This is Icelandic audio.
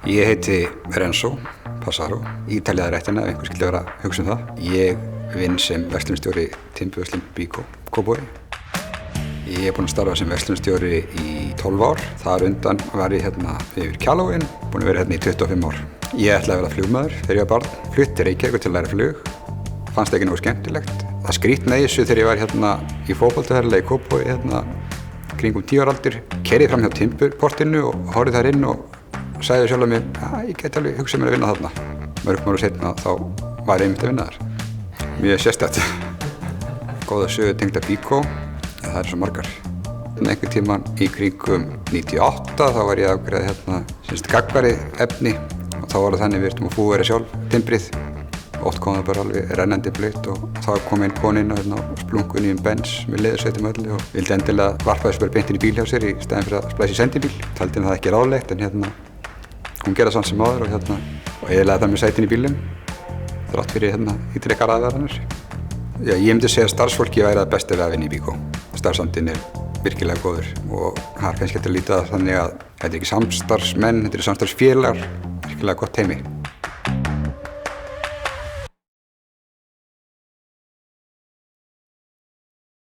Ég heiti Renzo Passaro, ítaljaður ættina ef einhver skyldi vera að hugsa um það. Ég vinn sem verslunarstjóri Timburverslun Byko Kópavogi. Ég búinn að starfa sem verslunarstjóri í 12 ár. Þar undan var ég yfir Kjalávoginn, búinn að vera í 25 ár. Ég ætlaði að vera flugmaður þegar ég var barn. Flutti til Reykjavíkur til að læra flug. Fannst ekki nógu skemmtilegt. Það skrýtna í þessu þegar ég var í fótboltaferðalagi í Kópavogi kringum 10 ára aldur. Keyrði fram hjá Timburportinu og horfði þar inn og sagði sjálf mér að ég geti alveg hugsað mér að vinna þarna. Mörgum árum seinna þá var ég einmitt að vinna þar. Mjög sérstakt. Góða sögu tengda Byko, það eru svo margar. Einhvern tímann í kringum 98 þá var ég að afgreiða gagnveri efni og þá var það þannig við ertum að fúera sjálf timbrið. Oft kom það bara alveg rennandi blautt og þá kom einn kona inn á splunkunni Benz með leðursveitum öllu og vildi endilega varpa þessu bara beint inn í bíl hjá sér í staðinn fyrir að splæsa í sendibíl. Taldi það ekki ráðlegt en hún gerði samt sem áður og eiginlega það með sætin í bílnum þrátt fyrir ítrekar aðvaranir. Ég myndi segja að starfsfólki væri það besta við að vinna í Byko. Starfsandinn er virkilega góður og það er kannski hægt að líta það þannig að þetta er ekki samstarfsmenn, þetta eru samstarfsfélagar, virkilega gott teymi.